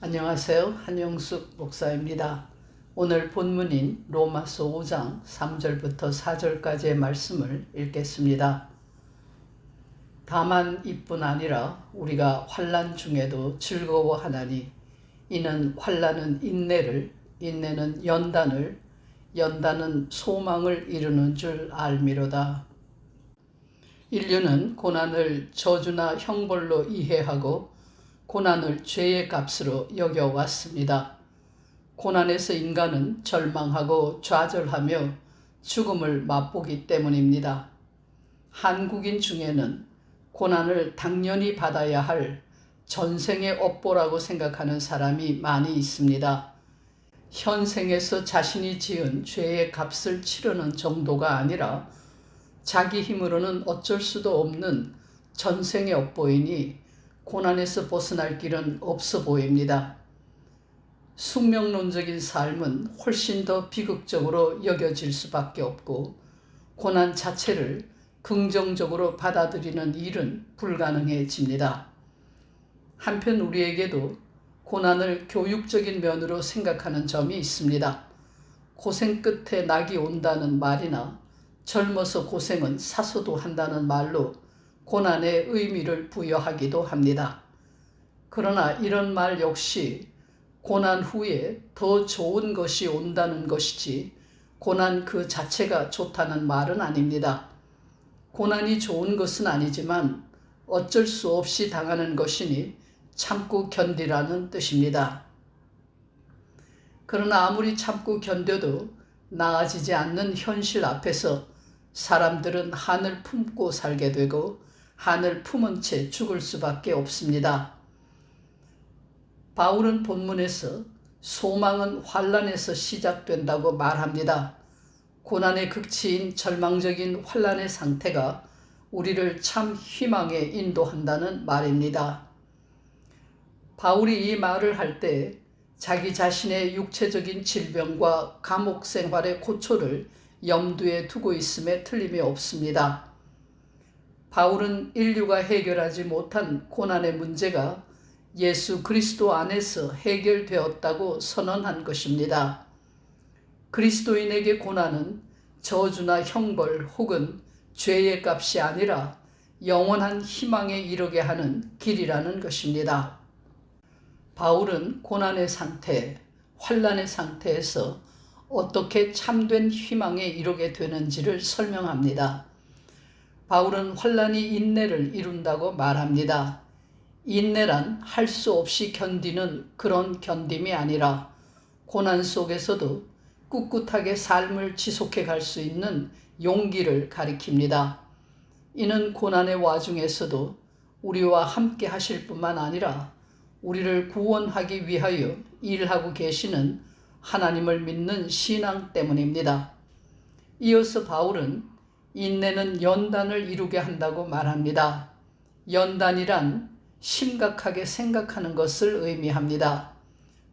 안녕하세요. 한영숙 목사입니다. 오늘 본문인 로마서 5장 3절부터 4절까지의 말씀을 읽겠습니다. 다만 이뿐 아니라 우리가 환난 중에도 즐거워하나니 이는 환난은 인내를, 인내는 연단을, 연단은 소망을 이루는 줄 알미로다. 인류는 고난을 저주나 형벌로 이해하고 고난을 죄의 값으로 여겨왔습니다. 고난에서 인간은 절망하고 좌절하며 죽음을 맛보기 때문입니다. 한국인 중에는 고난을 당연히 받아야 할 전생의 업보라고 생각하는 사람이 많이 있습니다. 현생에서 자신이 지은 죄의 값을 치르는 정도가 아니라 자기 힘으로는 어쩔 수도 없는 전생의 업보이니 고난에서 벗어날 길은 없어 보입니다. 숙명론적인 삶은 훨씬 더 비극적으로 여겨질 수밖에 없고 고난 자체를 긍정적으로 받아들이는 일은 불가능해집니다. 한편 우리에게도 고난을 교육적인 면으로 생각하는 점이 있습니다. 고생 끝에 낙이 온다는 말이나 젊어서 고생은 사소도 한다는 말로 고난의 의미를 부여하기도 합니다. 그러나 이런 말 역시 고난 후에 더 좋은 것이 온다는 것이지 고난 그 자체가 좋다는 말은 아닙니다. 고난이 좋은 것은 아니지만 어쩔 수 없이 당하는 것이니 참고 견디라는 뜻입니다. 그러나 아무리 참고 견뎌도 나아지지 않는 현실 앞에서 사람들은 한을 품고 살게 되고 한을 품은 채 죽을 수밖에 없습니다. 바울은 본문에서 소망은 환난에서 시작된다고 말합니다. 고난의 극치인 절망적인 환난의 상태가 우리를 참 희망에 인도한다는 말입니다. 바울이 이 말을 할 때 자기 자신의 육체적인 질병과 감옥 생활의 고초를 염두에 두고 있음에 틀림이 없습니다. 바울은 인류가 해결하지 못한 고난의 문제가 예수 그리스도 안에서 해결되었다고 선언한 것입니다. 그리스도인에게 고난은 저주나 형벌 혹은 죄의 값이 아니라 영원한 희망에 이르게 하는 길이라는 것입니다. 바울은 고난의 상태, 환난의 상태에서 어떻게 참된 희망에 이르게 되는지를 설명합니다. 바울은 환난이 인내를 이룬다고 말합니다. 인내란 할 수 없이 견디는 그런 견딤이 아니라 고난 속에서도 꿋꿋하게 삶을 지속해 갈 수 있는 용기를 가리킵니다. 이는 고난의 와중에서도 우리와 함께 하실 뿐만 아니라 우리를 구원하기 위하여 일하고 계시는 하나님을 믿는 신앙 때문입니다. 이어서 바울은 인내는 연단을 이루게 한다고 말합니다. 연단이란 심각하게 생각하는 것을 의미합니다.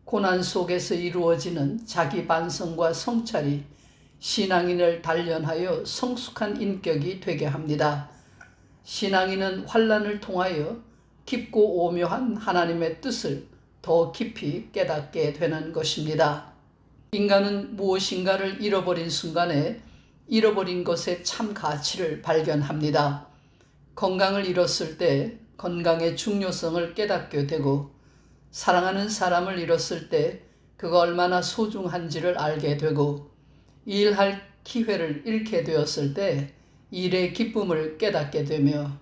고난 속에서 이루어지는 자기 반성과 성찰이 신앙인을 단련하여 성숙한 인격이 되게 합니다. 신앙인은 환난을 통하여 깊고 오묘한 하나님의 뜻을 더 깊이 깨닫게 되는 것입니다. 인간은 무엇인가를 잃어버린 순간에 잃어버린 것의 참 가치를 발견합니다. 건강을 잃었을 때 건강의 중요성을 깨닫게 되고 사랑하는 사람을 잃었을 때 그가 얼마나 소중한지를 알게 되고 일할 기회를 잃게 되었을 때 일의 기쁨을 깨닫게 되며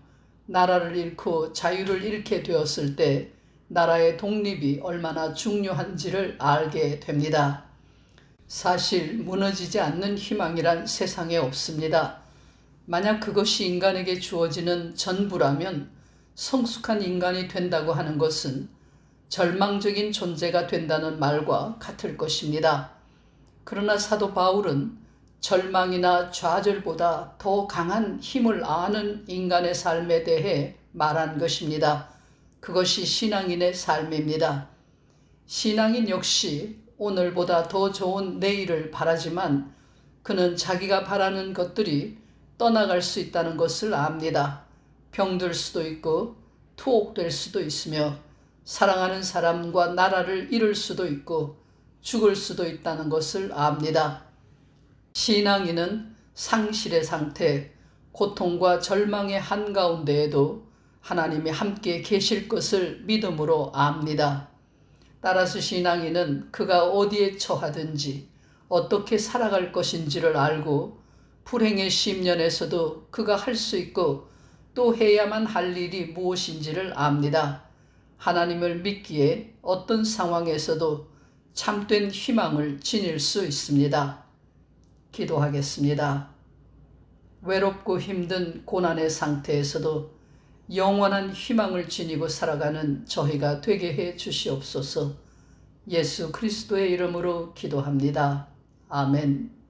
나라를 잃고 자유를 잃게 되었을 때 나라의 독립이 얼마나 중요한지를 알게 됩니다. 사실 무너지지 않는 희망이란 세상에 없습니다. 만약 그것이 인간에게 주어지는 전부라면 성숙한 인간이 된다고 하는 것은 절망적인 존재가 된다는 말과 같을 것입니다. 그러나 사도 바울은 절망이나 좌절보다 더 강한 힘을 아는 인간의 삶에 대해 말한 것입니다. 그것이 신앙인의 삶입니다. 신앙인 역시 오늘보다 더 좋은 내일을 바라지만 그는 자기가 바라는 것들이 떠나갈 수 있다는 것을 압니다. 병들 수도 있고 투옥될 수도 있으며 사랑하는 사람과 나라를 잃을 수도 있고 죽을 수도 있다는 것을 압니다. 신앙인은 상실의 상태, 고통과 절망의 한가운데에도 하나님이 함께 계실 것을 믿음으로 압니다. 따라서 신앙인은 그가 어디에 처하든지 어떻게 살아갈 것인지를 알고 불행의 심년에서도 그가 할 수 있고 또 해야만 할 일이 무엇인지를 압니다. 하나님을 믿기에 어떤 상황에서도 참된 희망을 지닐 수 있습니다. 기도하겠습니다. 외롭고 힘든 고난의 상태에서도 영원한 희망을 지니고 살아가는 저희가 되게 해 주시옵소서. 예수 그리스도의 이름으로 기도합니다. 아멘.